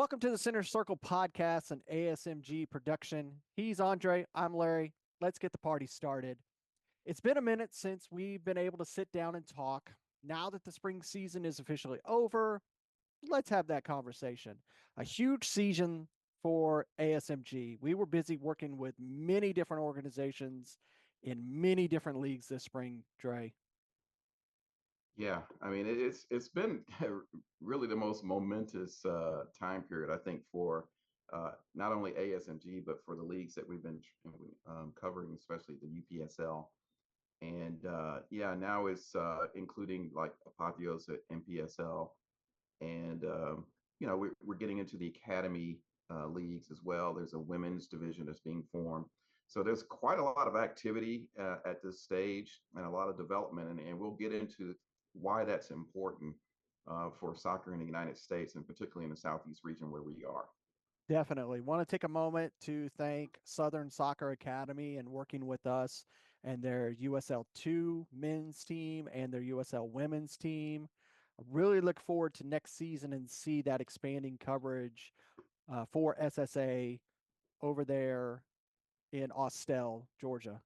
Welcome to the Center Circle podcast, an ASMG production. He's Andre, I'm Larry. Let's get the party started. It's been a minute since we've been able to sit down and talk. Now that the spring season is officially over, let's have that conversation. A huge season for ASMG. We were busy working with many different organizations in many different leagues this spring, Dre. Yeah, I mean it's been really the most momentous time period I think for not only ASMG but for the leagues that we've been covering, especially the UPSL. And yeah, now it's including like Apotheos at MPSL, and we're getting into the academy leagues as well. There's a women's division that's being formed. So there's quite a lot of activity at this stage and a lot of development, and we'll get into why that's important for soccer in the United States, and particularly in the Southeast region where we are. Definitely. Want to take a moment to thank Southern Soccer Academy and working with us and their USL2 men's team and their USL women's team. I really look forward to next season and see that expanding coverage for SSA over there in Austell, Georgia.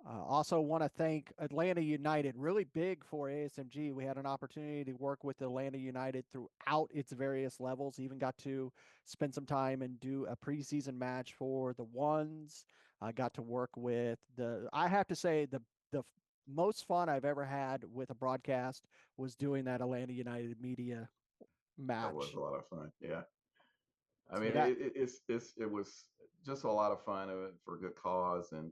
Also, want to thank Atlanta United, really big for ASMG. We had an opportunity to work with Atlanta United throughout its various levels. Even got to spend some time and do a preseason match for the ones. I got to work with I have to say, the most fun I've ever had with a broadcast was doing that Atlanta United media That was match. a lot of fun. Yeah, I So mean that it was just a lot of fun for a good cause, and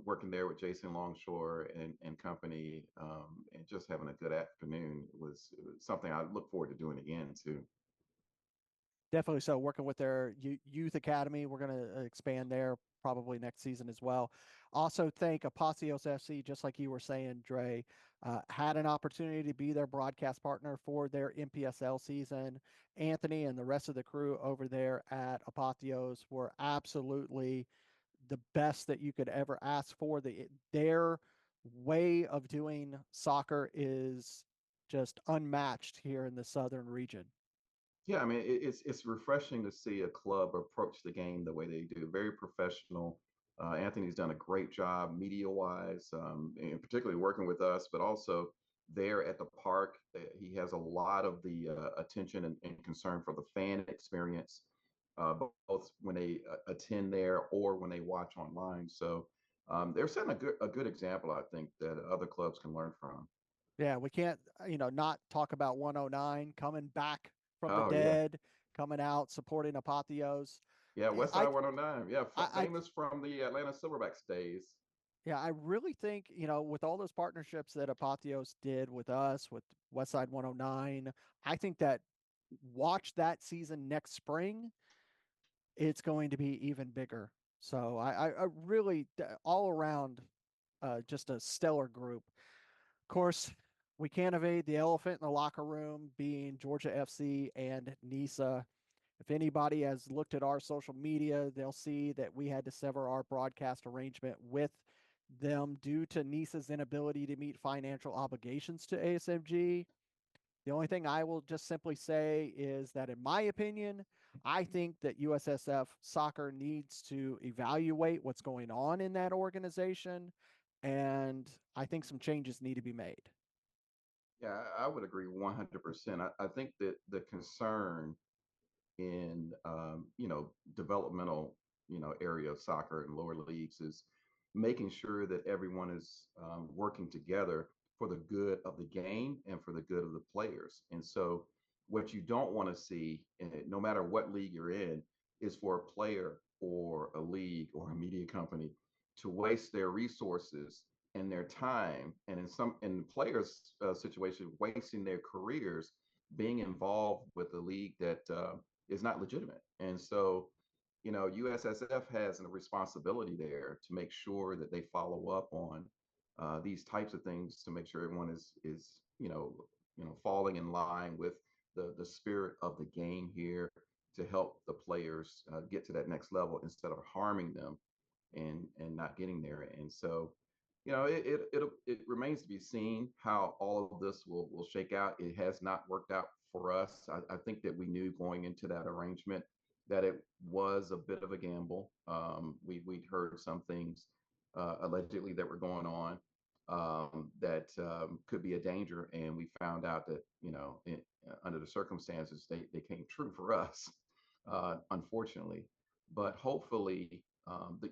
working there with Jason Longshore and company, and just having a good afternoon was something I look forward to doing again too. Definitely so. Working with their youth academy, we're going to expand there probably next season as well. Also, thank Apotheos FC, just like you were saying, Dre, had an opportunity to be their broadcast partner for their MPSL season. Anthony and the rest of the crew over there at Apotheos were absolutely the best that you could ever ask for. Their way of doing soccer is just unmatched here in the southern region. Yeah, I mean it's refreshing to see a club approach the game the way they do. Very professional. Anthony's done a great job media wise, and particularly working with us, but also there at the park. He has a lot of the attention and concern for the fan experience, both when they attend there or when they watch online. So they're setting a good example, I think, that other clubs can learn from. Yeah, we can't, not talk about 109 coming back from the Oh yeah, dead, coming out, supporting Apotheos. yeah, Eh, West Side 109. Yeah, I, famous from the Atlanta Silverbacks days. yeah, I really think, with all those partnerships that Apotheos did with us, with Westside 109, I think that watch that season next spring, it's going to be even bigger. So I really, all around, just a stellar group. Of course, we can't evade the elephant in the locker room being Georgia FC and NISA. If anybody has looked at our social media, they'll see that we had to sever our broadcast arrangement with them due to NISA's inability to meet financial obligations to ASMG. The only thing I will just simply say is that, in my opinion, I think that USSF soccer needs to evaluate what's going on in that organization. And I think some changes need to be made. Yeah, I would agree 100%. I think that the concern in developmental area of soccer and lower leagues is making sure that everyone is working together for the good of the game and for the good of the players. And so what you don't want to see, no matter what league you're in, is for a player or a league or a media company to waste their resources and their time, and in the players situation, wasting their careers being involved with a league that is not legitimate. And so, USSF has a responsibility there to make sure that they follow up on these types of things to make sure everyone is falling in line with the spirit of the game here to help the players get to that next level instead of harming them and not getting there. And so, it remains to be seen how all of this will shake out. It has not worked out for us. I think that we knew going into that arrangement that it was a bit of a gamble. We'd heard some things allegedly that were going on that could be a danger, and we found out that under the circumstances they came true for us, unfortunately. But hopefully,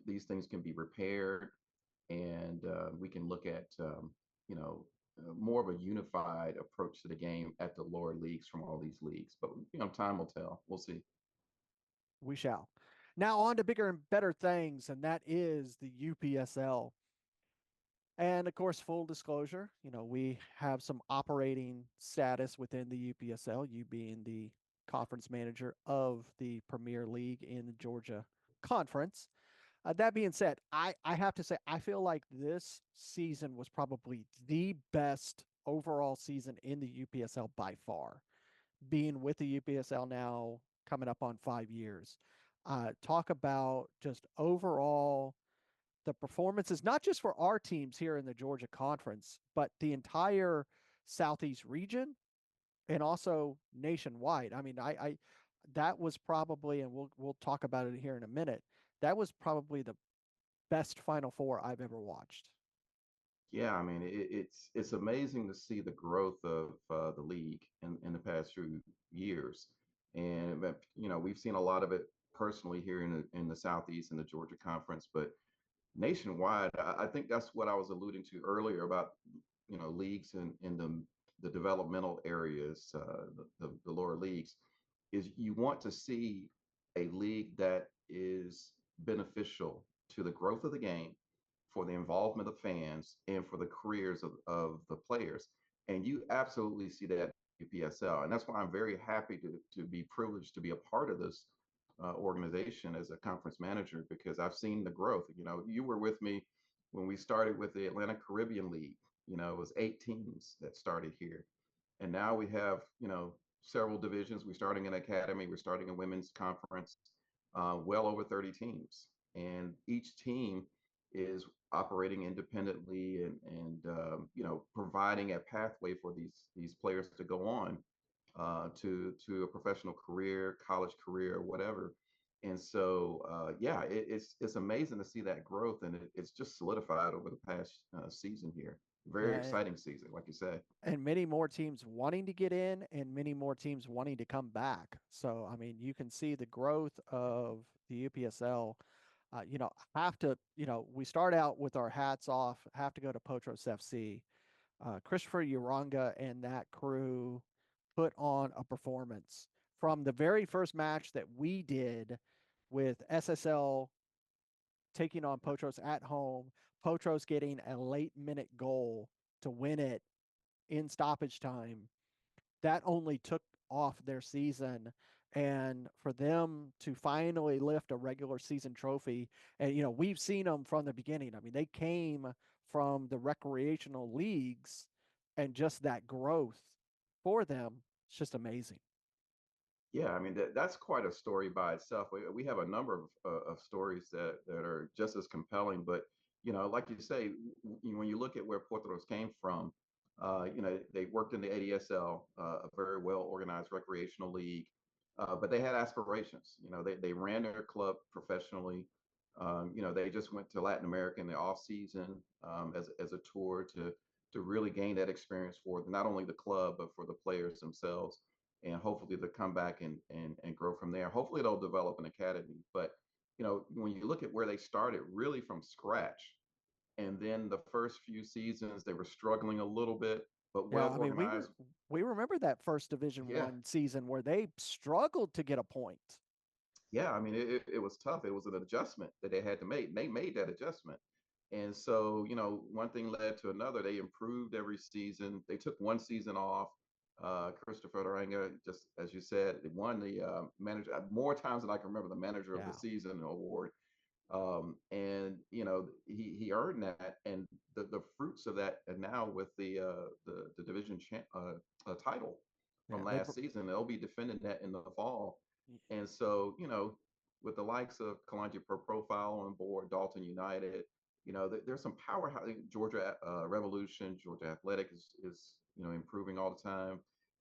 these things can be repaired, and we can look at you know more of a unified approach to the game at the lower leagues from all these leagues. But time will tell. We'll see. We shall. Now on to bigger and better things, and that is the UPSL. And of course, full disclosure, we have some operating status within the UPSL, you being the conference manager of the Premier League in the Georgia Conference. That being said, I have to say, I feel like this season was probably the best overall season in the UPSL by far. Being with the UPSL now, coming up on 5 years, talk about just overall the performances, not just for our teams here in the Georgia Conference, but the entire Southeast region and also nationwide. I mean, I that was probably, and we'll talk about it here in a minute. That was probably the best Final Four I've ever watched. Yeah, I mean, it's amazing to see the growth of the league in the past few years, and we've seen a lot of it personally here in the Southeast in the Georgia Conference, but nationwide, I think that's what I was alluding to earlier about leagues in the developmental areas, the lower leagues, is you want to see a league that is beneficial to the growth of the game, for the involvement of fans, and for the careers of the players. And you absolutely see that UPSL. And that's why I'm very happy to be privileged to be a part of this organization as a conference manager, because I've seen the growth. You were with me when we started with the Atlantic Caribbean League. It was 8 teams that started here. And now we have, several divisions. We're starting an academy, we're starting a women's conference, well over 30 teams. And each team is operating independently, and providing a pathway for these players to go on to a professional career, college career, whatever. And so, yeah, it's amazing to see that growth, and it's just solidified over the past season here. Very Yeah, exciting season, like you say. and many more teams wanting to get in and many more teams wanting to come back. So, I mean, you can see the growth of the UPSL. Have to, we start out with our hats off, have to go to Potros FC. Christopher Uranga and that crew put on a performance from the very first match that we did with SSL taking on Potros at home, Potros getting a late minute goal to win it in stoppage time. That only took off their season. And for them to finally lift a regular season trophy, and we've seen them from the beginning. I mean, they came from the recreational leagues, and just that growth for them, it's just amazing. Yeah, I mean that's quite a story by itself. We have a number of stories that are just as compelling. But like you say, when you look at where Portoros came from, they worked in the ADSL, a very well organized recreational league, but they had aspirations. They ran their club professionally. They just went to Latin America in the off season, as a tour to really gain that experience for not only the club but for the players themselves, and hopefully they'll come back and grow from there. Hopefully they'll develop an academy. But when you look at where they started really from scratch, and then the first few seasons they were struggling a little bit, but Yeah, well I mean, organized. we remember that first Division Yeah, One season where they struggled to get a point. yeah. I mean, it was tough. It was an adjustment that they had to make. They made that adjustment. And so, one thing led to another. They improved every season. They took one season off. Christopher Duranga, just as you said, won the manager more times than I can remember, the manager of the Yeah, season award. And he earned that, and the fruits of that, and now with the division title yeah, from last season, they'll be defending that in the fall. And so, with the likes of Kalonji Pro Profile on board, Dalton United, there's some powerhouse. Georgia Revolution, Georgia Athletic is improving all the time.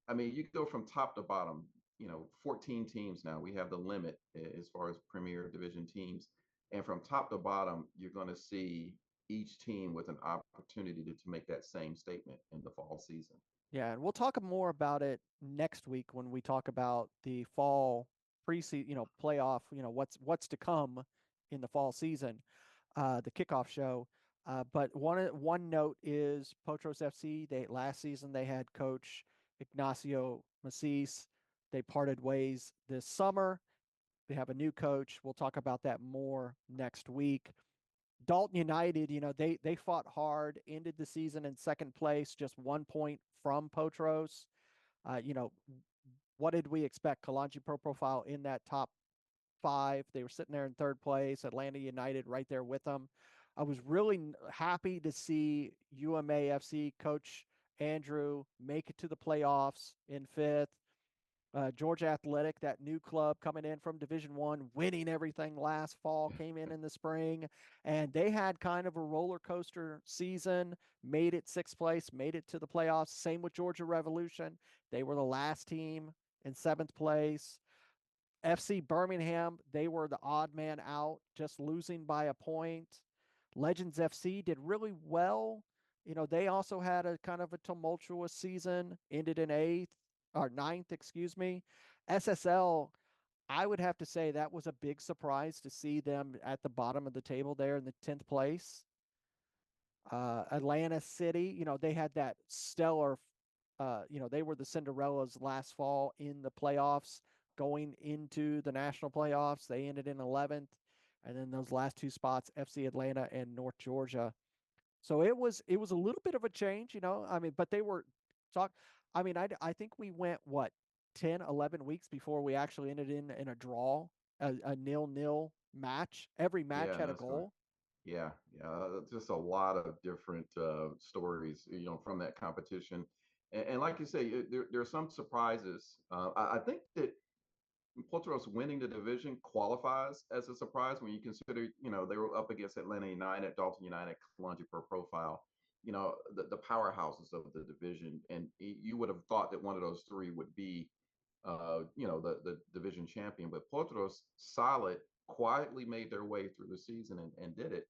I mean, you go from top to bottom, 14 teams now. We have the limit as far as Premier Division teams. And from top to bottom, you're going to see each team with an opportunity to make that same statement in the fall season. Yeah, and we'll talk more about it next week when we talk about the fall preseason, playoff, what's to come in the fall season, the kickoff show. But one note is Potros FC. They last season they had coach Ignacio Macis. They parted ways this summer. They have a new coach. We'll talk about that more next week. Dalton United, they fought hard, ended the season in second place, just 1 point from Potros. You know, what did we expect? Kalanji Pro Profile in that top five. They were sitting there in third place. Atlanta United right there with them. I was really happy to see UMAFC coach Andrew make it to the playoffs in fifth. Georgia Athletic, that new club coming in from Division One, winning everything last fall, came in the spring, and they had kind of a roller coaster season. Made it sixth place, made it to the playoffs. Same with Georgia Revolution; they were the last team in seventh place. FC Birmingham, they were the odd man out, just losing by a point. Legends FC did really well. They also had a kind of a tumultuous season, ended in eighth or ninth, excuse me. SSL, I would have to say that was a big surprise to see them at the bottom of the table there in the 10th place. Atlanta City, they had that stellar, they were the Cinderellas last fall in the playoffs, going into the national playoffs. They ended in 11th. And then those last two spots, FC Atlanta and North Georgia. So it was a little bit of a change, I mean, but they were talk. I mean, I think we went what 10, 11 weeks before we actually ended in a draw, a 0-0 match. Every match Yeah, had a that's right. goal. Yeah. Just a lot of different stories, from that competition. And like you say, there are some surprises. I think that Potros winning the division qualifies as a surprise when you consider, they were up against Atlanta United, Dalton United, Kalonji Pro Profile, the powerhouses of the division. And you would have thought that one of those three would be, the division champion. But Potros, solid, quietly made their way through the season and did it.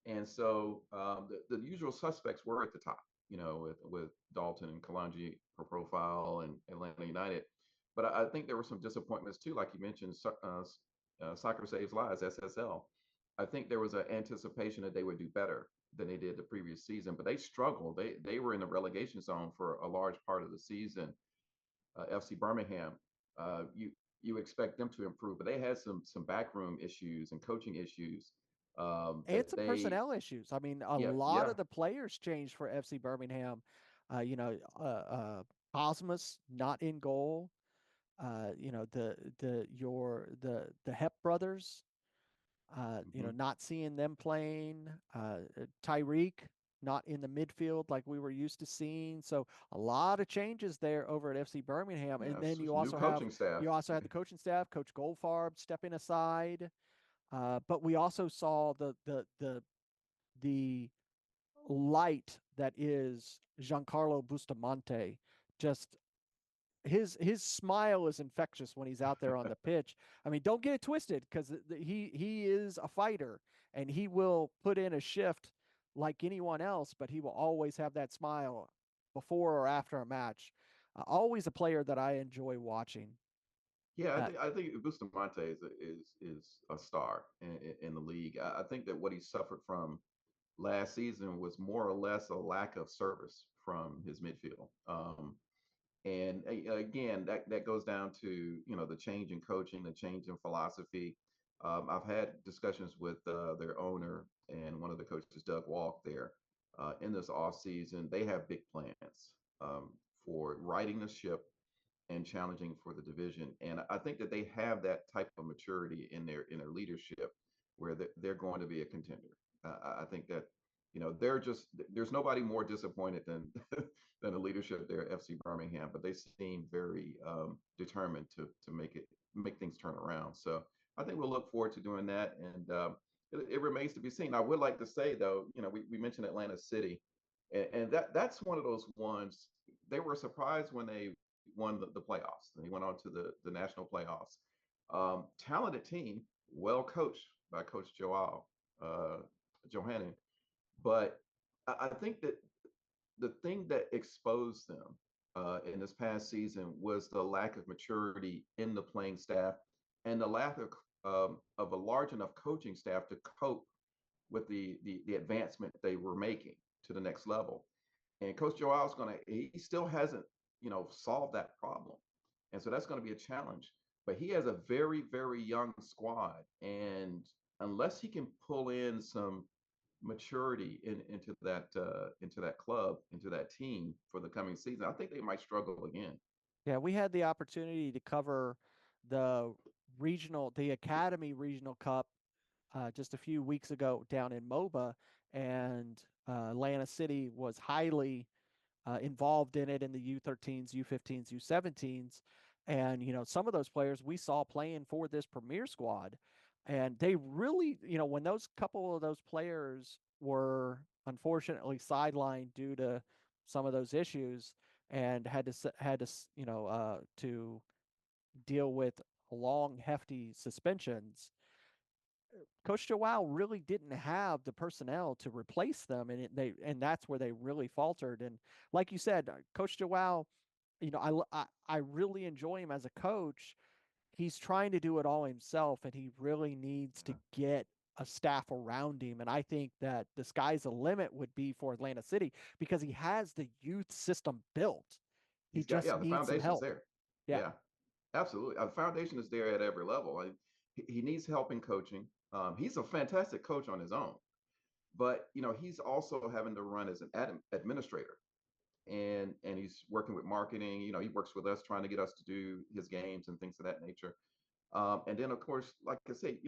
And so the usual suspects were at the top, with Dalton and Kalanji for Profile and Atlanta United. But I think there were some disappointments too, like you mentioned, Soccer Saves Lives, SSL. I think there was an anticipation that they would do better than they did the previous season, but they struggled. They were in the relegation zone for a large part of the season. FC Birmingham, you expect them to improve, but they had some backroom issues and coaching issues. And some They personnel issues. I mean, a Yeah, lot yeah. of the players changed for FC Birmingham. Uh, you know, Cosmas not in goal. The Hep brothers. Hmm. Not seeing them playing. Tyreek not in the midfield like we were used to seeing. So a lot of changes there over at FC Birmingham. And Yeah, then you new also have coaching staff. you also had the coaching staff, Coach Goldfarb stepping aside. But we also saw the light that is Giancarlo Bustamante. Just his smile is infectious when he's out there on the pitch. I mean, don't get it twisted because he is a fighter and he will put in a shift like anyone else, but he will always have that smile before or after a match. Always a player that I enjoy watching. Yeah, Uh, I think Bustamante is a star in the league. I think that what he suffered from last season was more or less a lack of service from his midfield. And again, that goes down to, the change in coaching, the change in philosophy. I've had discussions with their owner and one of the coaches, Doug Walk, there in this off season. They have big plans um, for righting the ship and challenging for the division. And I think that they have that type of maturity in their leadership where they're going to be a contender. I think that, they're just there's nobody more disappointed than than the leadership there at FC Birmingham, but they seem very determined to make things turn around. So I think we'll look forward to doing that, and it remains to be seen. I would like to say though, we mentioned Atlanta City, and that's one of those ones. They were surprised when they won the playoffs. And he went on to the national playoffs. Talented team, well coached by Coach Joao Johannin. But I think that the thing that exposed them in this past season was the lack of maturity in the playing staff and the lack of a large enough coaching staff to cope with the advancement they were making to the next level. And Coach Joao is going to, he still hasn't, solved that problem. And so that's going to be a challenge. But he has a very, very young squad. And unless he can pull in some maturity into that club, into that team for the coming season, I think they might struggle again. Yeah, we had the opportunity to cover the the Academy Regional Cup just a few weeks ago down in MOBA, and Atlanta City was highly involved in it in the U13s, U15s, U17s. And, some of those players we saw playing for this premier squad. And they really, when those couple of those players were unfortunately sidelined due to some of those issues and to deal with long, hefty suspensions, Coach Joao really didn't have the personnel to replace them, and that's where they really faltered. And like you said, Coach Joao, I really enjoy him as a coach. He's trying to do it all himself, and he really needs to Yeah. get a staff around him. And I think that the sky's the limit would be for Atlanta City because he has the youth system built. He He's got, just yeah, the needs some foundation's help. there. Yeah, Yeah, absolutely. The foundation is there at every level. He needs help in coaching. He's a fantastic coach on his own, but he's also having to run as an administrator, and he's working with marketing. He works with us trying to get us to do his games and things of that nature. And then, of course, like I say,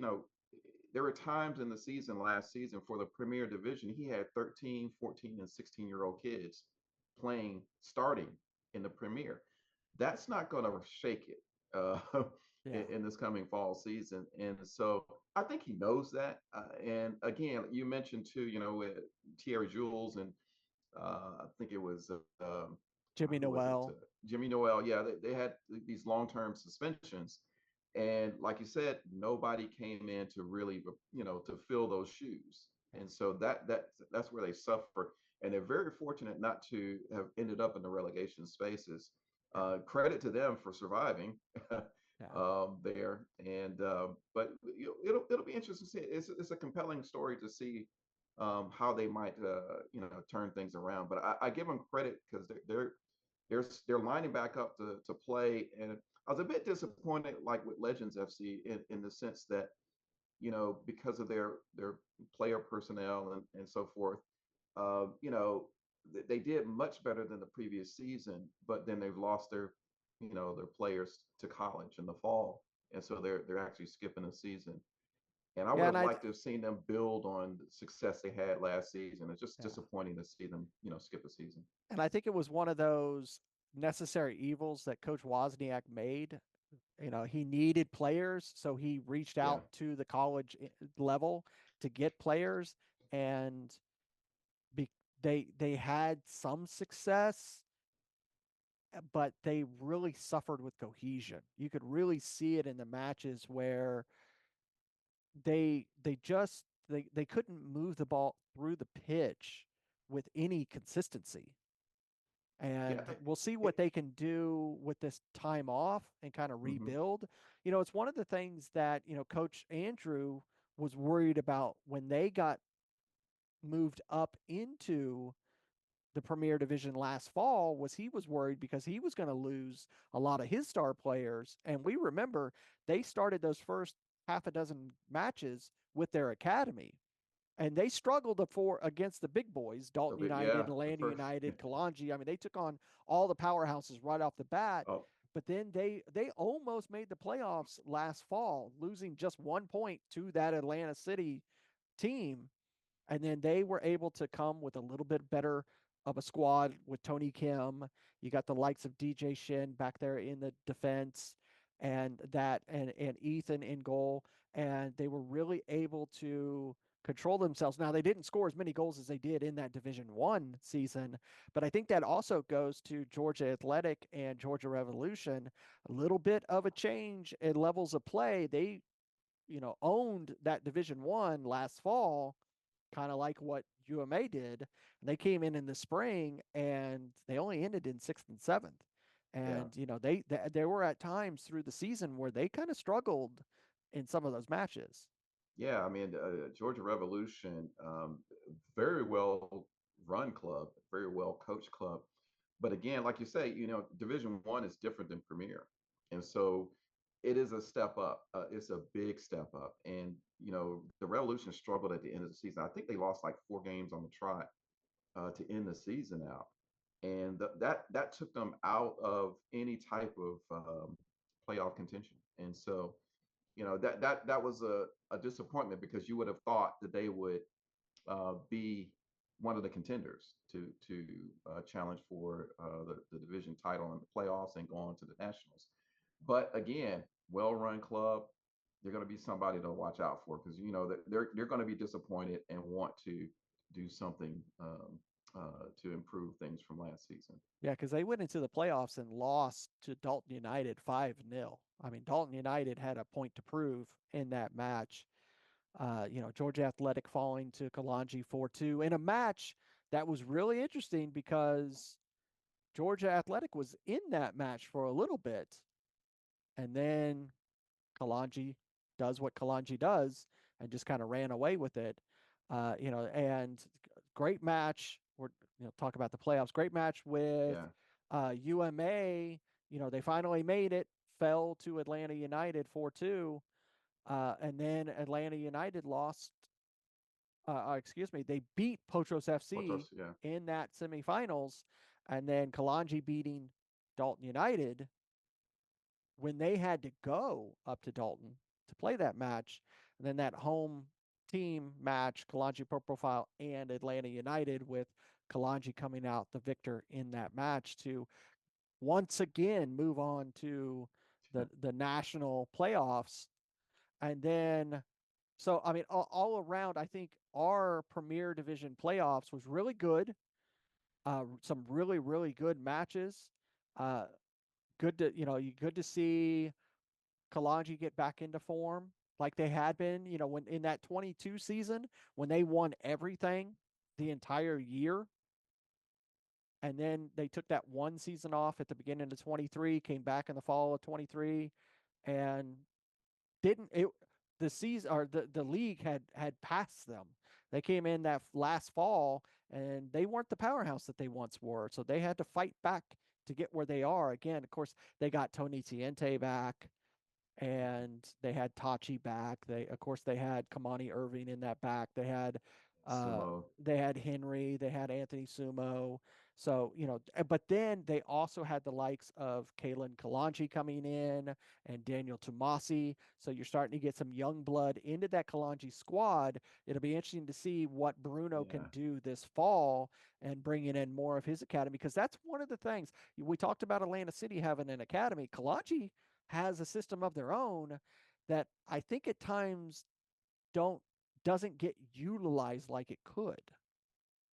there were times in the season last season for the Premier Division, he had 13, 14, and 16-year-old kids playing, starting in the Premier. That's not going to shake it yeah. in this coming fall season. And so I think he knows that. And again, you mentioned too, Thierry Jules and I think it was Jimmy who was it? Noel. Jimmy Noel. Yeah, they had these long-term suspensions, and like you said, nobody came in to really, to fill those shoes. Yeah, And so that's where they suffer, and they're very fortunate not to have ended up in the relegation spaces. yeah, Credit to them for surviving yeah, there, and but it'll be interesting to see. It's a compelling story to see how they might turn things around. But I give them credit because they're lining back up to play. And I was a bit disappointed, like with Legends FC, in the sense that because of their player personnel and so forth, they did much better than the previous season, but then they've lost their players to college in the fall, and so they're actually skipping a season. And I would yeah. And have liked to have seen them build on the success they had last season. It's just yeah, disappointing to see them, skip a season. and I think it was one of those necessary evils that Coach Wozniak made. He needed players, so he reached Yeah, out to the college level to get players, and be, they had some success, but they really suffered with cohesion. You could really see it in the matches where they couldn't move the ball through the pitch with any consistency. yeah, And we'll see what it, they can do with this time off and kind of mm-hmm. rebuild. It's one of the things that, Coach Andrew was worried about when they got moved up into the Premier Division last fall was he was worried because he was going to lose a lot of his star players. And we remember they started those first half a dozen matches with their academy, and they struggled for against the big boys, A Dalton bit, yeah. United, The Atlanta first, United, Kalanji. I mean, they took on all the powerhouses right off the bat. oh, But then they almost made the playoffs last fall, losing just 1 point to that Atlanta City team. And then they were able to come with a little bit better of a squad with Tony Kim. You got the likes of DJ Shin back there in the defense, and Ethan in goal. And they were really able to control themselves. Now they didn't score as many goals as they did in that Division 1 season, but I think that also goes to Georgia Athletic and Georgia Revolution. A little bit of a change in levels of play. They, owned that Division 1 last fall, kind of like what UMA did. And they came in the spring and they only ended in sixth and seventh. Yeah. And there were at times through the season where they kind of struggled in some of those matches. Yeah, I mean, Georgia Revolution, very well run club, very well coached club. But again, like you say, Division 1 is different than Premier, and so it is a step up. It's a big step up, and the Revolution struggled at the end of the season. I think they lost like 4 games on the trot to end the season out, and that took them out of any type of playoff contention. And so that was a disappointment because you would have thought that they would be one of the contenders to challenge for the division title in the playoffs and go on to the nationals. But again, well-run club, they're going to be somebody to watch out for because that they're going to be disappointed and want to do something to improve things from last season. Yeah, because they went into the playoffs and lost to Dalton United 5-0. I mean, Dalton United had a point to prove in that match. Georgia Athletic falling to Kalanji 4-2 in a match that was really interesting because Georgia Athletic was in that match for a little bit. And then Kalanji does what Kalanji does and just kind of ran away with it. And great match. We're talk about the playoffs. Great match with Yeah, UMA. They finally made it. Fell to Atlanta United 4-2, and then Atlanta United lost. Excuse me. They beat Potros FC Potros, yeah, in that semifinals, and then Kalanji beating Dalton United when they had to go up to Dalton to play that match, and then that home team match, Kalanji Pro Profile and Atlanta United, with Kalanji coming out the victor in that match to once again move on to the national playoffs. And then, so I mean, all around, I think our Premier Division playoffs was really good. Some really really good matches. Uh, good to good to see Kalanji get back into form like they had been, when in that 22 season when they won everything the entire year. And then they took that one season off at the beginning of 23, came back in the fall of 23, and didn't it the season or the league had passed them. They came in that last fall and they weren't the powerhouse that they once were. So they had to fight back to get where they are. Again, of course, they got Tony Tiente back and they had Tachi back. Of course they had Kamani Irving in that back. Uh Sumo, they had Henry, they had Anthony Sumo. So, but then they also had the likes of Kalen Kalanji coming in and Daniel Tomasi. So you're starting to get some young blood into that Kalanji squad. It'll be interesting to see what Bruno can yeah. do this fall and bringing in more of his academy because that's one of the things we talked about Atlanta City having an academy. Kalanji has a system of their own that I think at times don't doesn't get utilized like it could.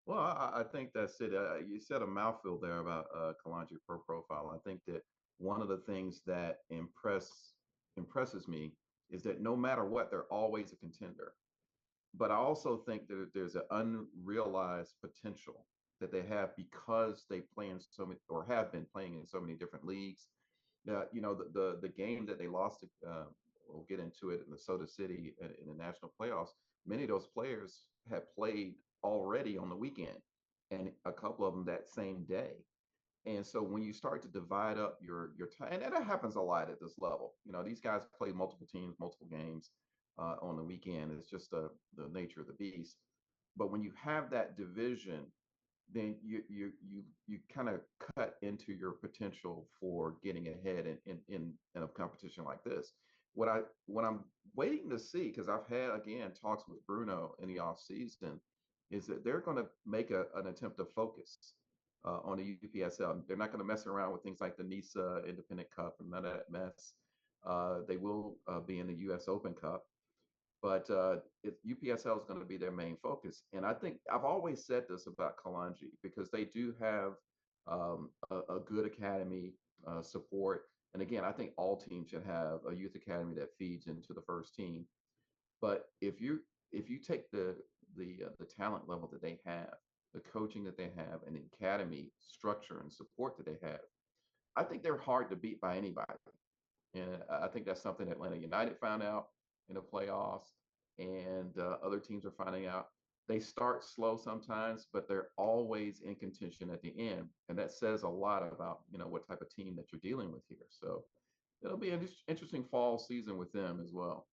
Well, I think that's it. You said a mouthful there about Kalanji Pro Profile. I think that one of the things that impresses me is that no matter what, they're always a contender. But I also think that there's an unrealized potential that they have because they play in so many or have been playing in so many different leagues. The game that they lost, we'll get into it in the Soda City in the national playoffs. Many of those players had played already on the weekend, and a couple of them that same day. And so when you start to divide up your time, and that happens a lot at this level. These guys play multiple teams, multiple games on the weekend. It's just the nature of the beast. But when you have that division, then you kind of cut into your potential for getting ahead in a competition like this. What I'm waiting to see, because I've had again talks with Bruno in the off season, is that they're going to make an attempt to focus on the UPSL. They're not going to mess around with things like the NISA Independent Cup and none of that mess. They will be in the U.S. Open Cup, but UPSL is going to be their main focus. And I think I've always said this about Kalanji because they do have a good academy support. And again, I think all teams should have a youth academy that feeds into the first team. But if you take the talent level that they have, the coaching that they have, and the academy structure and support that they have, I think they're hard to beat by anybody. And I think that's something Atlanta United found out in the playoffs, and other teams are finding out. They start slow sometimes, but they're always in contention at the end, and that says a lot about what type of team that you're dealing with here. So it'll be an interesting fall season with them as well.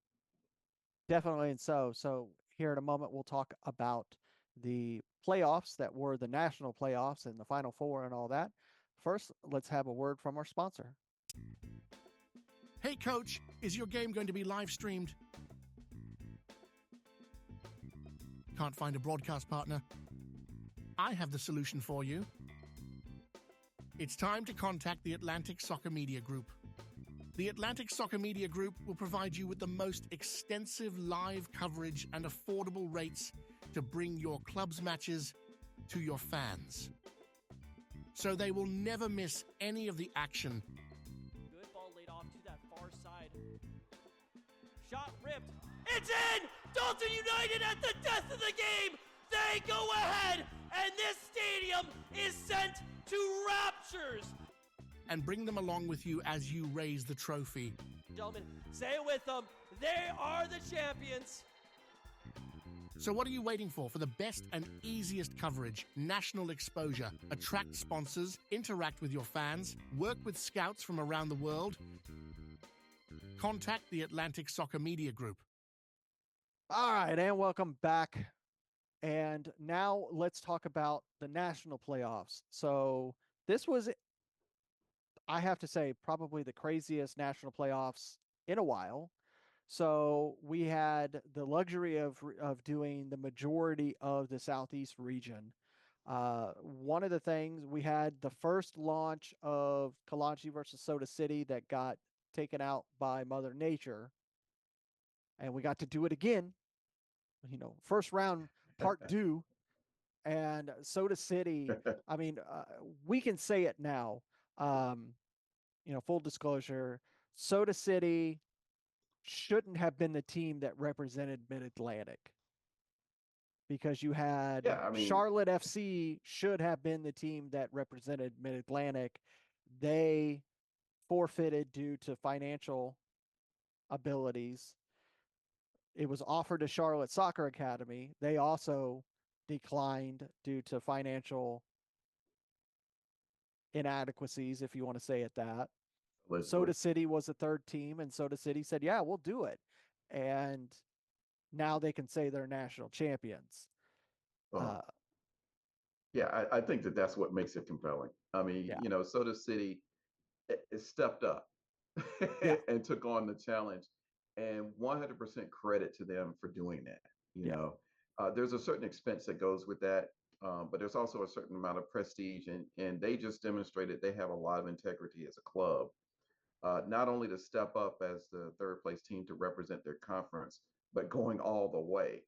Definitely. And so here in a moment, we'll talk about the playoffs that were the national playoffs and the Final Four and all that. First, let's have a word from our sponsor. Hey, coach, is your game going to be live streamed? Can't find a broadcast partner? I have the solution for you. It's time to contact the Atlantic Soccer Media Group. The Atlantic Soccer Media Group will provide you with the most extensive live coverage and affordable rates to bring your club's matches to your fans. So they will never miss any of the action. Good ball laid off to that far side. Shot ripped. It's in! Dalton United at the death of the game! They go ahead, and this stadium is sent to raptures! And bring them along with you as you raise the trophy. Gentlemen, say it with them. They are the champions. So what are you waiting for? For the best and easiest coverage, national exposure, attract sponsors, interact with your fans, work with scouts from around the world? Contact the Atlantic Soccer Media Group. All right, and welcome back. And now let's talk about the national playoffs. So this was, I have to say, probably the craziest national playoffs in a while. So we had the luxury of doing the majority of the Southeast region. One of the things we had the first launch of Kalanchi versus Soda City that got taken out by Mother Nature, and we got to do it again. First round part due, and Soda City. I mean, we can say it now. Full disclosure, Soda City shouldn't have been the team that represented Mid-Atlantic, because you had Yeah, I mean, Charlotte FC should have been the team that represented Mid-Atlantic. They forfeited due to financial abilities. It was offered to Charlotte Soccer Academy. They also declined due to financial inadequacies, if you want to say it that. allegedly. Soda City was a third team, and Soda City said, yeah, we'll do it. And now they can say they're national champions. Uh, yeah, I think that that's what makes it compelling. I mean, Yeah. Soda City it stepped up Yeah. and took on the challenge, and 100% credit to them for doing that. You Yeah. know, there's a certain expense that goes with that, but there's also a certain amount of prestige, and they just demonstrated they have a lot of integrity as a club. Not only to step up as the third place team to represent their conference, but going all the way.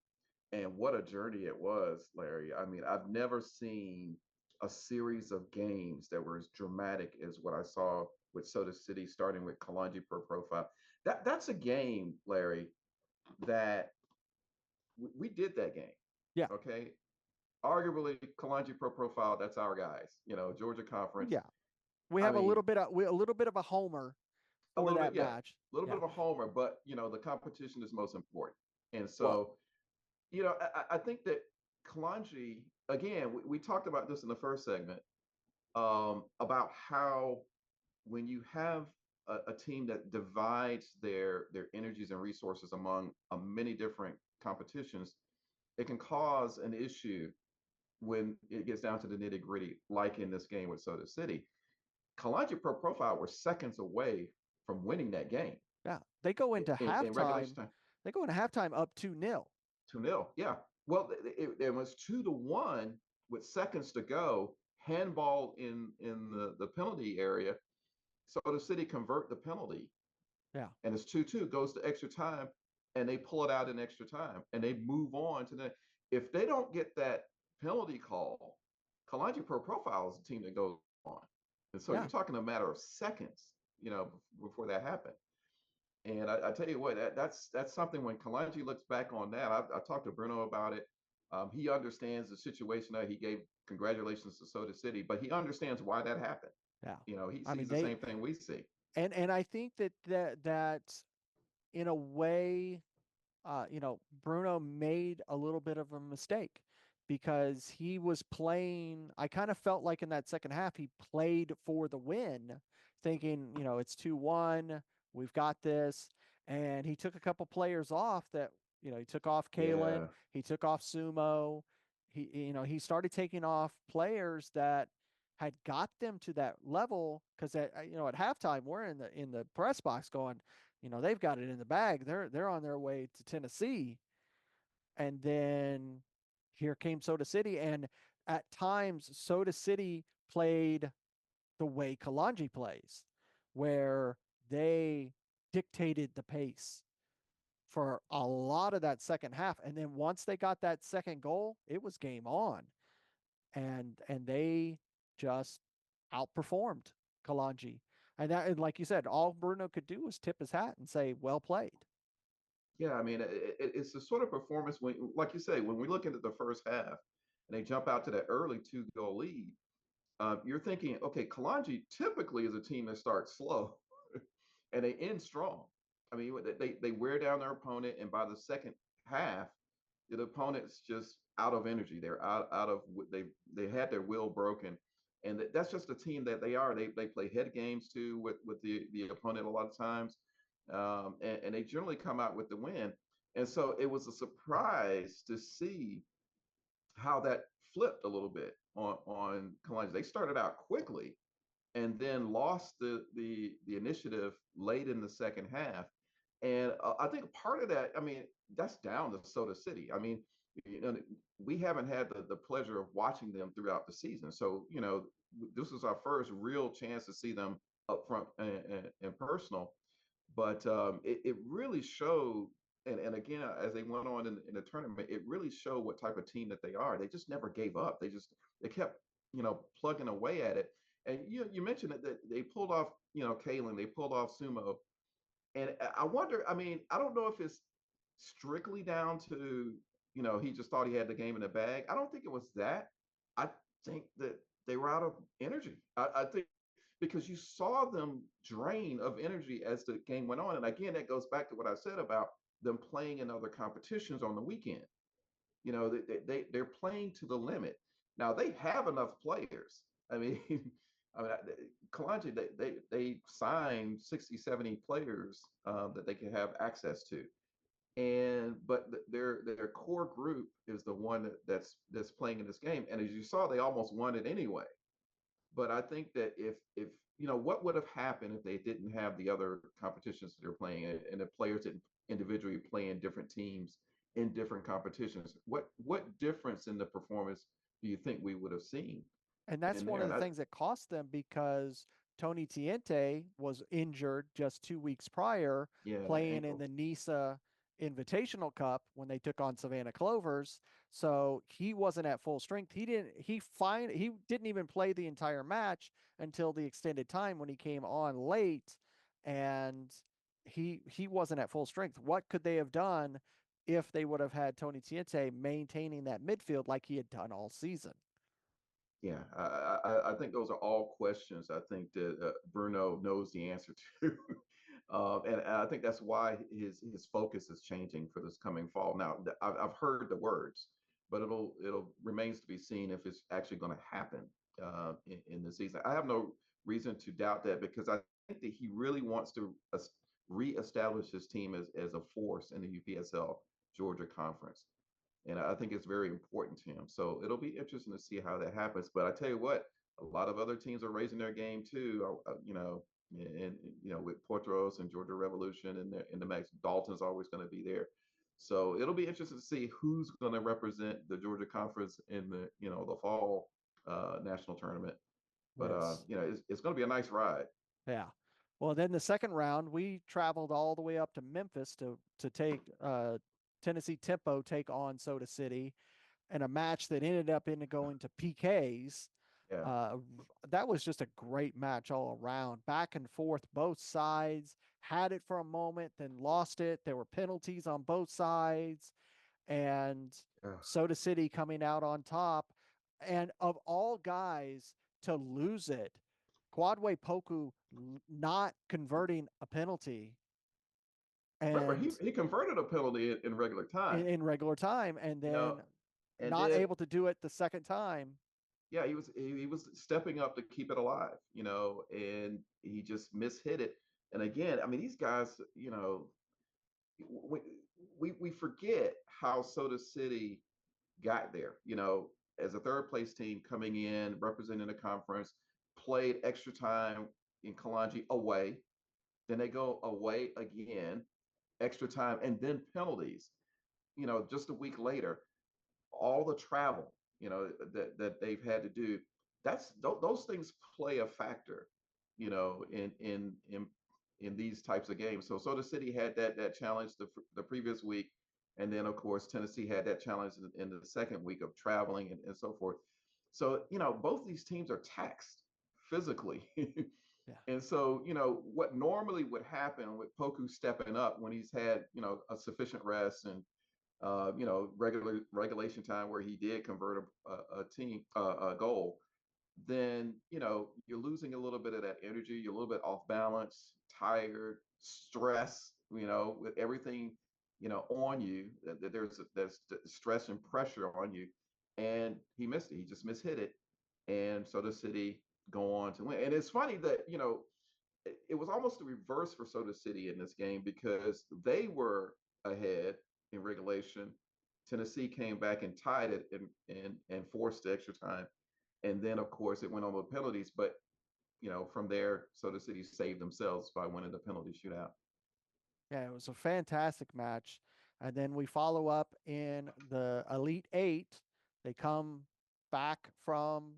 And what a journey it was, Larry. I mean, I've never seen a series of games that were as dramatic as what I saw with Soda City, starting with Kalanji per profile. That's a game, Larry, that we did that game. Yeah. Okay. Arguably, Kalanji pro profile, that's our guys, Georgia Conference. Yeah. We I have mean, a little bit of a homer a for little bit, that yeah, match. a little bit Yeah. of a homer, but the competition is most important. And Well, so, I think that Kalanji, again, we talked about this in the first segment, about how when you have a team that divides their energies and resources among many different competitions, it can cause an issue when it gets down to the nitty gritty, like in this game with Soda City. Kalanji Pro Profile were seconds away from winning that game yeah. They go into in regulation halftime. time. They go into halftime up 2-0. 2-0. Yeah. Well, it was 2-1 with seconds to go. Handball in the penalty area. So the city convert the penalty, Yeah. and it's 2-2. Goes to extra time. and they pull it out in extra time and they move on to the. If they don't get that penalty call, Kalonji Pro Profile is a team that goes on, and so Yeah. you're talking a matter of seconds, before that happened. And I tell you what, that's something when Kalonji looks back on that. I talked to Bruno about it. He understands the situation that he gave congratulations to Soda City, but he understands why that happened. Yeah. He I sees mean, the same thing we see. and I think that in a way, Bruno made a little bit of a mistake because he was playing. I kind of felt like in that second half, he played for the win, thinking, it's 2-1, we've got this. And he took a couple players off that, he took off Kalen, Yeah, he took off Sumo. He started taking off players that had got them to that level because at halftime we're in the press box going, they've got it in the bag. They're on their way to Tennessee. And then here came Soda City. And at times, Soda City played the way Kalanji plays, where they dictated the pace for a lot of that second half. And then once they got that second goal, it was game on. And they just outperformed Kalanji. And like you said, all Bruno could do was tip his hat and say, "Well played." yeah. I mean, it's the sort of performance when, like you say, when we look into the first half and they jump out to that early 2-goal lead, you're thinking, okay, Kalonji typically is a team that starts slow and they end strong. I mean, they wear down their opponent, and by the second half, the opponent's just out of energy. They're out of they had their will broken, and that's just the team that they are. They play head games too with the opponent a lot of times, and they generally come out with the win. And so it was a surprise to see how that flipped a little bit on Kalonji. They started out quickly and then lost the initiative late in the second half. And I think part of that, I mean, that's down to Soda City. I mean, you know, we haven't had the pleasure of watching them throughout the season. So, this is our first real chance to see them up front and personal. But it really showed, and again, as they went on in the tournament, it really showed what type of team that they are. They just never gave up. They kept, plugging away at it. And you mentioned that they pulled off, Kalen, they pulled off Sumo. And I wonder, I mean, I don't know if it's strictly down to, he just thought he had the game in the bag. I don't think it was that. I think that they were out of energy. I think because you saw them drain of energy as the game went on. And again, that goes back to what I said about them playing in other competitions on the weekend. They're playing to the limit. Now they have enough players. I mean, I mean, Kalonji, they signed 60, 70 players that they can have access to. But their core group is the one that's playing in this game. And as you saw, they almost won it anyway. But I think that if what would have happened if they didn't have the other competitions that they're playing and the players didn't individually play in different teams in different competitions? What difference in the performance do you think we would have seen And that's in one there? of the things that cost them because Tony Tiente was injured just 2 weeks prior, Yeah, that playing in ankle. the NISA Invitational Cup when they took on Savannah Clovers. So he wasn't at full strength. He didn't even play the entire match until the extended time when he came on late, and he wasn't at full strength. What could they have done if they would have had Tony Tiente maintaining that midfield like he had done all season? Yeah, I think those are all questions I think that Bruno knows the answer to. And I think that's why his focus is changing for this coming fall. Now, I've heard the words, but it'll remains to be seen if it's actually going to happen in the season. I have no reason to doubt that because I think that he really wants to reestablish his team as a force in the UPSL Georgia Conference. And I think it's very important to him. So it'll be interesting to see how that happens. But I tell you what, a lot of other teams are raising their game too. And with Portros and Georgia Revolution and in the Max, Dalton's always going to be there. So it'll be interesting to see who's going to represent the Georgia Conference in the fall national tournament. But Yes. it's going to be a nice ride. Yeah. Well, then the second round, we traveled all the way up to Memphis to take Tennessee Tempo take on Soda City in a match that ended up into going to PKs. Yeah. Uh, that was just a great match all around, back and forth, both sides had it for a moment, then lost it. There were penalties on both sides, and Yeah. Soda City coming out on top. And of all guys to lose it, Quadway Poku not converting a penalty Remember, and he converted a penalty in regular time. in regular time, and You know, then and not then able to do it the second time. yeah, he was stepping up to keep it alive. And he just mishit it. And again, I mean, these guys, we we forget how Soda City got there. As a third place team coming in, representing the conference, played extra time in Kalanji away. Then they go away again, extra time, and then penalties. Just a week later, all the travel, that they've had to do. Those things play a factor, in these types of games. So Soda City had that challenge the previous week, and then of course Tennessee had that challenge in the second week of traveling and so forth. So both these teams are taxed physically. Yeah. And so, what normally would happen with Poku stepping up when he's had, a sufficient rest and regulation time where he did convert a goal, then you're losing a little bit of that energy. You're a little bit off balance, tired, stress. With everything on you, that there's stress and pressure on you, and he missed it. He just mishit it, and so the City go on to win. And it's funny that it was almost the reverse for Soda City in this game because they were ahead in regulation. Tennessee came back and tied it and forced the extra time. And then, of course, it went on with penalties. But, from there, Soda City saved themselves by winning the penalty shootout. Yeah, it was a fantastic match. And then we follow up in the Elite Eight. They come back from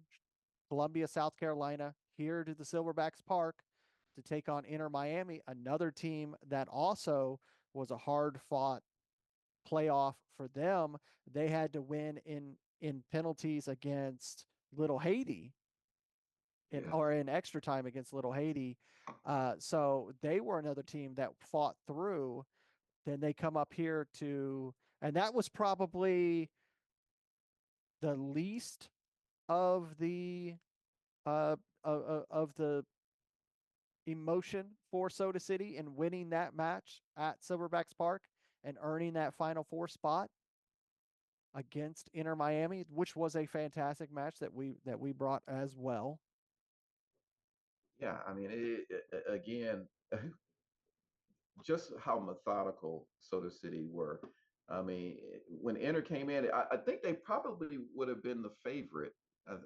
Columbia, South Carolina, here to the Silverbacks Park to take on Inter Miami, another team that also was a hard fought playoff for them. They had to win in penalties against Little Haiti Yeah. or in extra time against Little Haiti. So they were another team that fought through. Then they come up here and that was probably the least of the uh of the emotion for Soda City in winning that match at Silverbacks Park and earning that Final Four spot against Inter Miami, which was a fantastic match that we brought as well. Yeah. I mean, again, just how methodical Soda City were. I mean, when Inter came in, I think they probably would have been the favorite.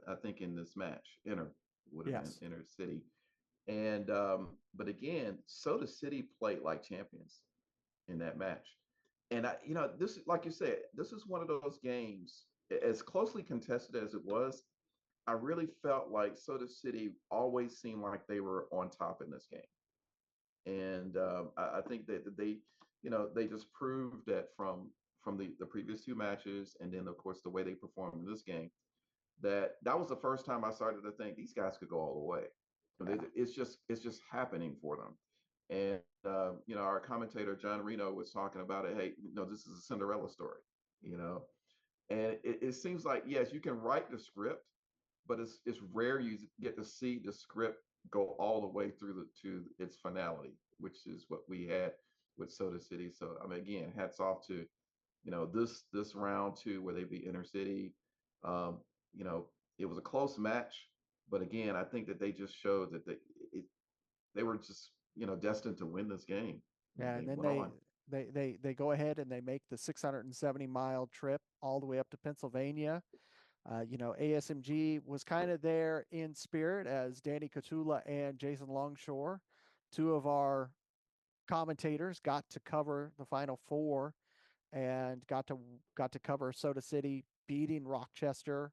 I think in this match, Inter would have been Yes. Inter City. And but again, Soda City played like champions in that match. And this, like you said, this is one of those games, as closely contested as it was. I really felt like Soda City always seemed like they were on top in this game. And I think that they just proved that from the previous two matches, and then of course the way they performed in this game, that was the first time I started to think these guys could go all the way. Yeah. It's just happening for them. And our commentator John Reno was talking about it. Hey, this is a Cinderella story. You know, and it seems like yes, you can write the script, but it's rare you get to see the script go all the way through to its finality, which is what we had with Soda City. So I mean, again, hats off to this round two where they beat Inner City. Um, it was a close match, but again, I think that they just showed that they were just destined to win this game, and Yeah, they and then went on. they go ahead and they make the 670-mile trip all the way up to Pennsylvania. ASMG was kind of there in spirit as Danny Katula and Jason Longshore, two of our commentators, got to cover the Final Four and got to cover Soda City beating Rochester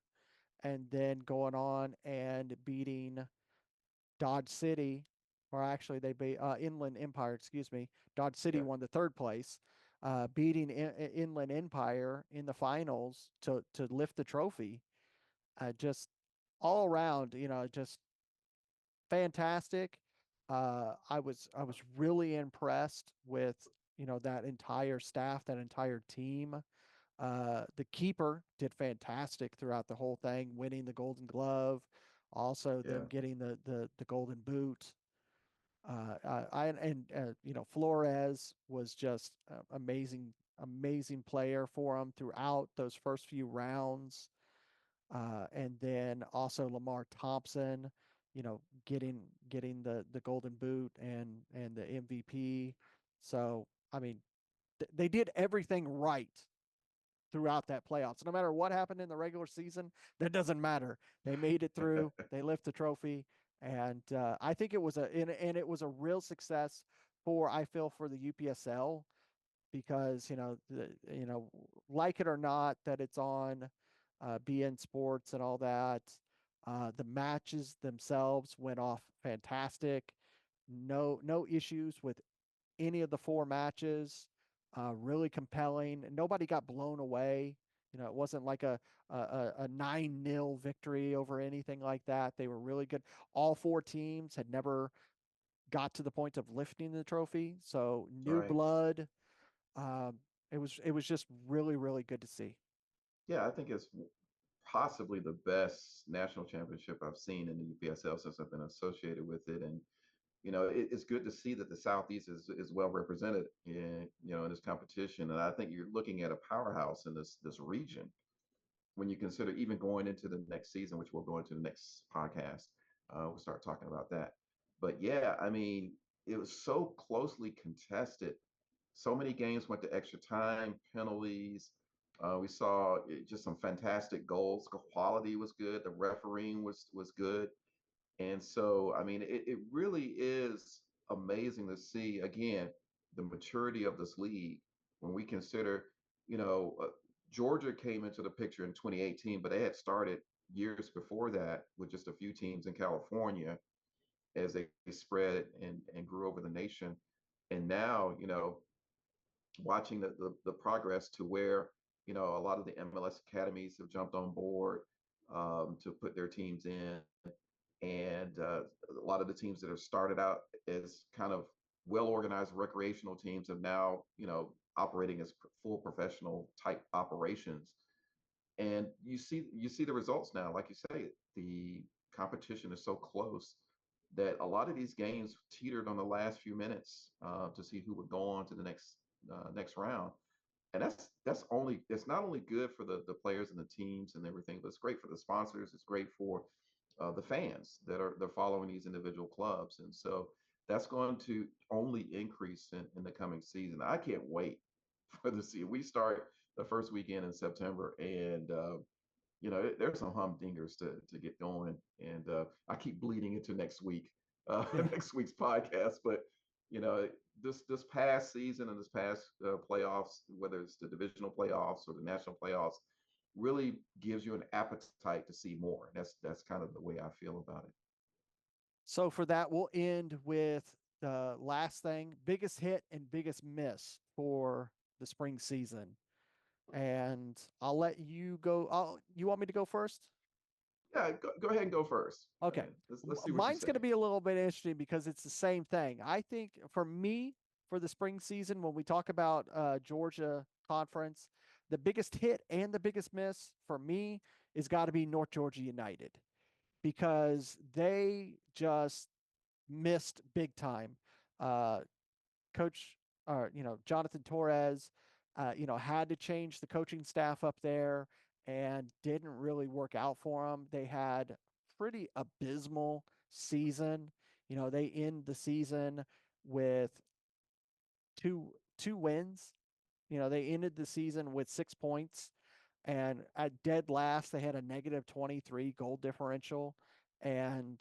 and then going on and beating Dodge City or actually they beat Inland Empire, excuse me. Dodge City Yeah, won the third place, beating Inland Empire in the finals to lift the trophy. Just all around, just fantastic. I was really impressed with that entire staff, that entire team. The keeper did fantastic throughout the whole thing, winning the Golden Glove, also them yeah, getting the Golden Boot. I and Flores was just amazing, amazing player for him throughout those first few rounds. And then also Lamar Thompson, getting the Golden Boot and the MVP. So I mean, they did everything right throughout that playoffs. No matter what happened in the regular season, that doesn't matter. They made it through. They lift the trophy, and I think it was and it was a real success for, I feel, for the UPSL, because like it or not that it's on BN Sports and all that. The matches themselves went off fantastic. No issues with any of the four matches. Really compelling. Nobody got blown away. It wasn't like a 9-0 victory over anything like that. They were really good. All four teams had never got to the point of lifting the trophy, so new right. blood. Um, it was just really really good to see. Yeah, I think it's possibly the best national championship I've seen in the UPSL since I've been associated with it. And it's good to see that the Southeast is well represented in in this competition. And I think you're looking at a powerhouse in this region when you consider even going into the next season, which we'll go into the next podcast. We'll start talking about that. But yeah, I mean, it was so closely contested. So many games went to extra time, penalties. We saw just some fantastic goals. The quality was good. The refereeing was good. And so, I mean, it really is amazing to see, again, the maturity of this league when we consider, you know, uh, Georgia came into the picture in 2018, but they had started years before that with just a few teams in California as they spread and grew over the nation. And now, watching the progress to where, a lot of the MLS academies have jumped on board to put their teams in, and a lot of the teams that have started out as kind of well organized recreational teams have now operating as full professional type operations. And you see the results now. Like you say, the competition is so close that a lot of these games teetered on the last few minutes to see who would go on to the next round. And it's not only good for the players and the teams and everything, but it's great for the sponsors. It's great for the fans that are they're following these individual clubs. And so that's going to only increase in the coming season. I can't wait for the season. We start the first weekend in September, and there's some humdingers to get going, and I keep bleeding into next week, Yeah. next week's podcast. But you know, this past season and this past playoffs, whether it's the divisional playoffs or the national playoffs, really gives you an appetite to see more. That's kind of the way I feel about it. So for that, we'll end with the last thing: biggest hit and biggest miss for the spring season. And I'll let you go. You want me to go first? Yeah, go ahead and go first. Okay. Let's see what you Mine's say. going to be a little bit interesting because it's the same thing. I think for me, for the spring season, when we talk about Georgia Conference, the biggest hit and the biggest miss for me is got to be North Georgia United, because they just missed big time. Uh, Coach, or Jonathan Torres, had to change the coaching staff up there, and didn't really work out for them. They had pretty abysmal season. They end the season with two wins. They ended the season with 6 points, and at dead last they had a negative 23 goal differential. And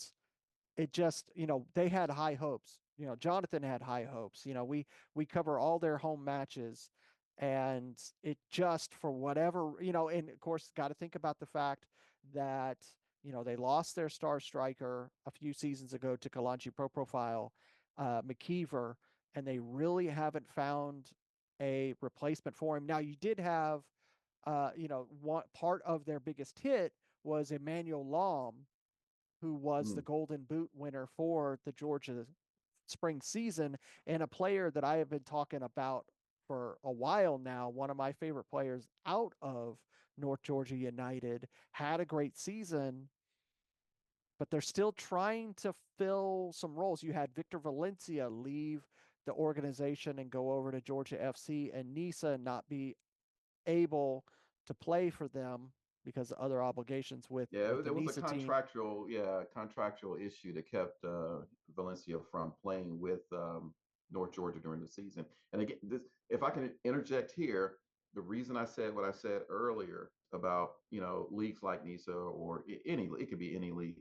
it just, they had high hopes. Jonathan had high hopes. We cover all their home matches, and it just, for whatever, and of course got to think about the fact that They lost their star striker a few seasons ago to Kalanchi Pro Profile, McKeever, and they really haven't found a replacement for him. Now, you did have, one part of their biggest hit was Emmanuel Lom, who was the Mm. Golden Boot winner for the Georgia spring season, and a player that I have been talking about for a while now. One of my favorite players out of North Georgia United, had a great season, but they're still trying to fill some roles. You had Victor Valencia leave the organization and go over to Georgia FC, and Nisa not be able to play for them because of other obligations with Yeah, the there was a Nisa team. contractual issue that kept Valencia from playing with North Georgia during the season. And again, this, if I can interject here, the reason I said what I said earlier about leagues like NISA or any, it could be any league,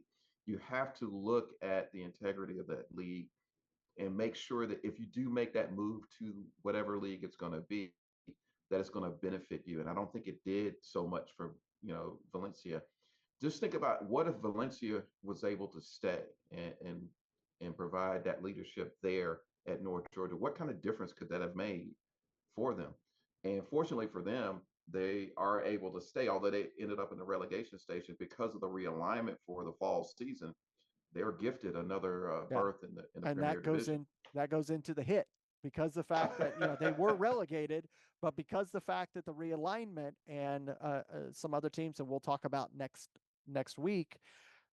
you have to look at the integrity of that league and make sure that if you do make that move to whatever league it's going to be, that it's going to benefit you. And I don't think it did so much for Valencia. Just think about what if Valencia was able to stay and provide that leadership there at North Georgia. What kind of difference could that have made for them? And fortunately for them, they are able to stay, although they ended up in the relegation station because of the realignment for the fall season. They're gifted another Yeah, berth in the and Premier Division. that goes into the hit, because the fact that they were relegated, but because the fact that the realignment and some other teams that we'll talk about next week,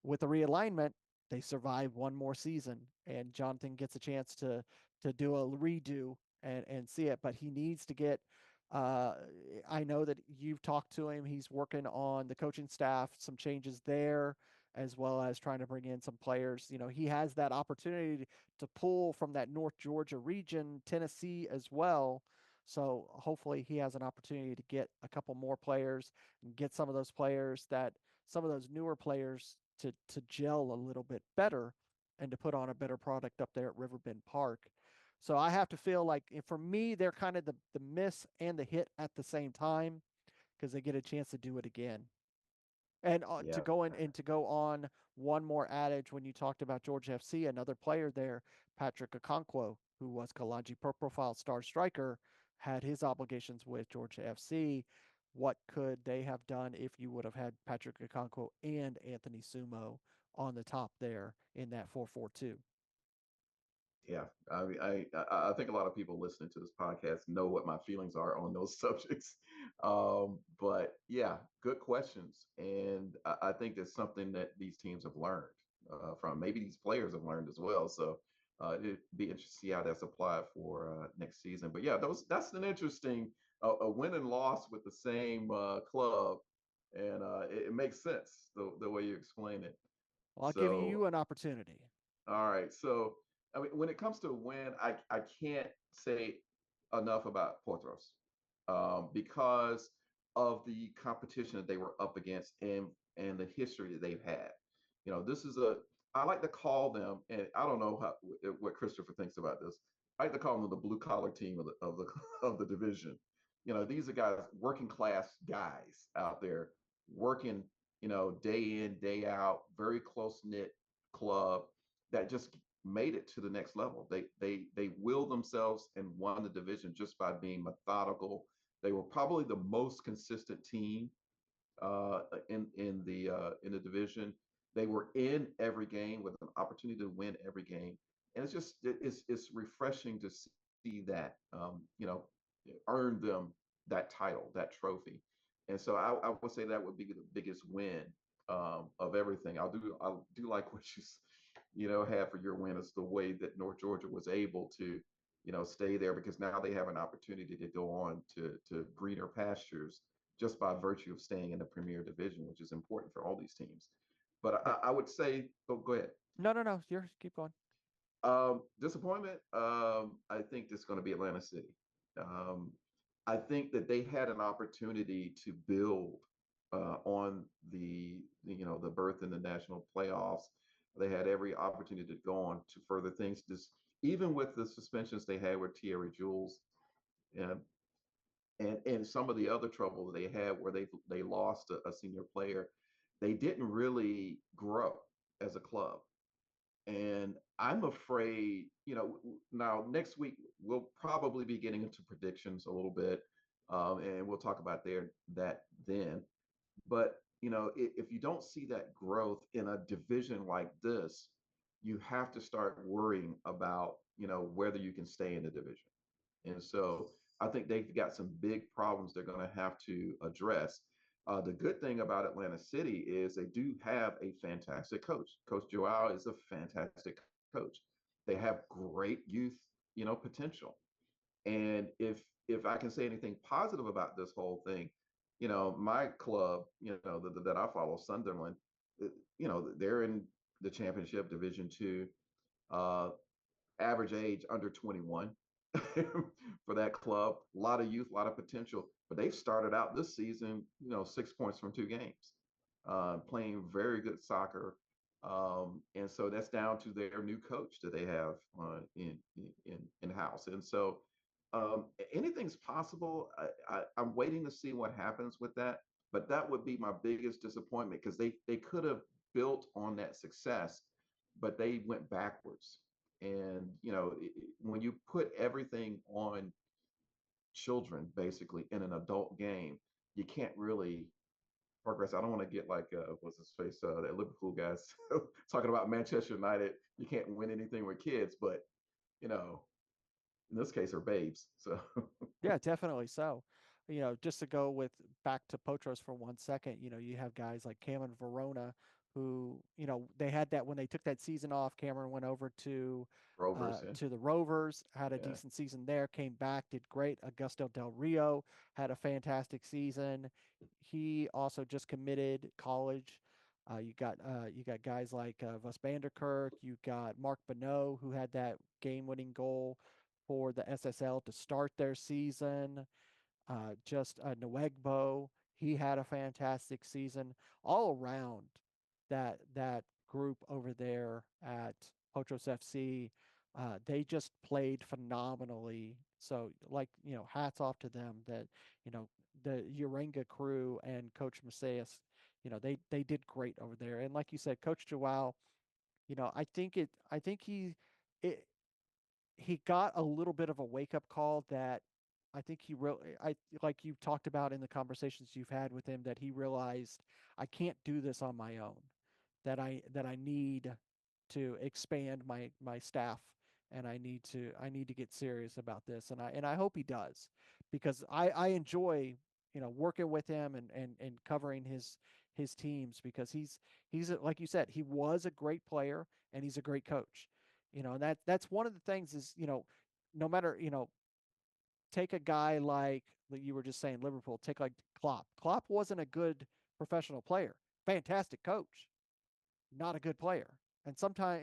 with the realignment, they survive one more season, and Jonathan gets a chance to do a redo and see it. But he needs to get. Uh, I know that you've talked to him. He's working on the coaching staff, some changes there, as well as trying to bring in some players. He has that opportunity to pull from that North Georgia region, Tennessee as well. So hopefully he has an opportunity to get a couple more players and get some of those newer players to gel a little bit better and to put on a better product up there at Riverbend Park. So I have to feel like, for me, they're kind of the miss and the hit at the same time, because they get a chance to do it again. And to Yeah, go on one more adage, when you talked about Georgia FC, another player there, Patrick Okonkwo, who was Kalanji Pro Profile star striker, had his obligations with Georgia FC. What could they have done if you would have had Patrick Okonkwo and Anthony Sumo on the top there in that 4-4-2? yeah. I think a lot of people listening to this podcast know what my feelings are on those subjects. But yeah, good questions, and I think that's something that these teams have learned from. Maybe these players have learned as well. So it'd be interesting to see how that's applied for next season. But yeah, that's an interesting a win and loss with the same club, and it makes sense the way you explain it. Well, I'll give So you an opportunity. all right. So, I mean, when it comes to win, I can't say enough about Portos because of the competition that they were up against and the history that they've had. This is I like to call them, and I don't know what Christopher thinks about this. I like to call them the blue collar team of the of the division. These are guys, working class guys out there working, day in, day out, very close knit club that just made it to the next level. They willed themselves and won the division just by being methodical. They were probably the most consistent team in the division. They were in every game with an opportunity to win every game, and it's refreshing to see that earn them that title, that trophy. And so I would say that would be the biggest win of everything. I do like what you have for your win is the way that North Georgia was able to stay there, because now they have an opportunity to go on to greener pastures just by virtue of staying in the Premier Division, which is important for all these teams. But Yeah. I would say, oh, go ahead. No. You're keep going. Disappointment. I think it's going to be Atlanta City. Um, I think that they had an opportunity to build on the berth in the national playoffs. They had every opportunity to go on to further things. Just even with the suspensions they had with Thierry Jules, and and some of the other trouble they had where they lost a senior player. they didn't really grow as a club. And I'm afraid, now next week we'll probably be getting into predictions a little bit, and we'll talk about that then. But if you don't see that growth in a division like this, you have to start worrying about whether you can stay in the division. And so I think they've got some big problems they're going to have to address. The good thing about Atlanta City is they do have a fantastic coach. Coach Joao is a fantastic coach. They have great youth, potential. And if I can say anything positive about this whole thing, my club, that I follow, Sunderland, they're in the championship division 2. Uh, Average age under 21 for that club. A lot of youth, a lot of potential. But they've started out this season, 6 points from 2 games, playing very good soccer. And so that's down to their new coach that they have in house. And so anything's possible. I'm waiting to see what happens with that. But that would be my biggest disappointment because they could have built on that success, but they went backwards. And when you put everything on children basically in an adult game, you can't really progress. I don't want to get like what's his face, that Liverpool guys talking about Manchester United. You can't win anything with kids, but you know in this case are babes. So Yeah, definitely so. Just to go with back to Potros for 1 second, you have guys like Cameron Verona who, they had that when they took that season off. Cameron went over Rovers, yeah. to the Rovers, had a Yeah. decent season there, came back, did great. Augusto Del Rio had a fantastic season. He also just committed college. You got guys like Vos Vanderkirk. You got Mark Bonneau, who had that game-winning goal for the SSL to start their season. Just Nwegbo, he had a fantastic season all around. That group over there at Potros FC, they just played phenomenally. So, like, hats off to them. That you know the Urenga crew and Coach Macias, they did great over there. And like you said, Coach Joao, I think it, he got a little bit of a wake up call that I think he really, I like you talked about in the conversations you've had with him, that he realized I can't do this on my own, that I need to expand my staff, and I need to get serious about this, and I hope he does, because I enjoy working with him and covering his teams, because like you said, he was a great player and he's a great coach. And that's one of the things is, no matter, take a guy like you were just saying, Liverpool, take like Klopp. Klopp wasn't a good professional player. Fantastic coach, not a good player. And sometimes,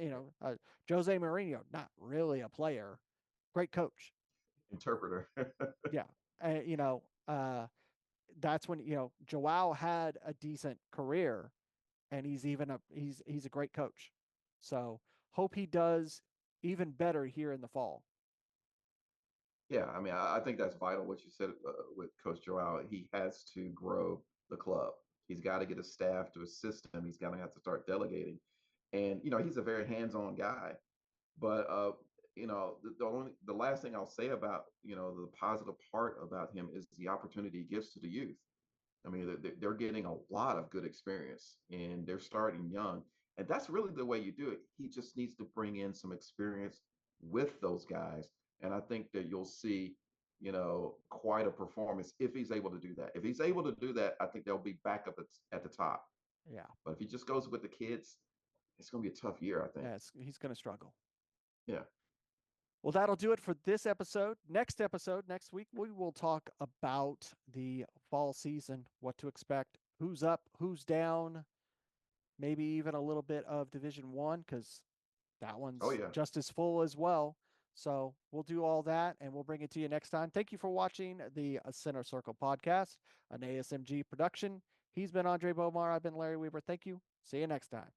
Jose Mourinho, not really a player, great coach. Interpreter. Yeah. And, that's when, Joao had a decent career, and he's a great coach. So hope he does even better here in the fall. Yeah, I mean, I think that's vital what you said with Coach Joao. He has to grow the club. He's got to get a staff to assist him. He's going to have to start delegating. And, he's a very hands-on guy. But, the last thing I'll say about, the positive part about him is the opportunity he gives to the youth. I mean, they're getting a lot of good experience and they're starting young. And that's really the way you do it. He just needs to bring in some experience with those guys. And I think that you'll see, quite a performance if he's able to do that. If he's able to do that, I think they'll be back up at the top. Yeah. But if he just goes with the kids, it's going to be a tough year, I think. Yeah, he's going to struggle. Yeah. Well, that'll do it for this episode. Next episode, next week, we will talk about the fall season, what to expect, who's up, who's down, maybe even a little bit of Division One, because that Oh, one's yeah. just as full as well. So we'll do all that, and we'll bring it to you next time. Thank you for watching the Center Circle podcast, an ASMG production. He's been Andre Bomar. I've been Larry Weaver. Thank you. See you next time.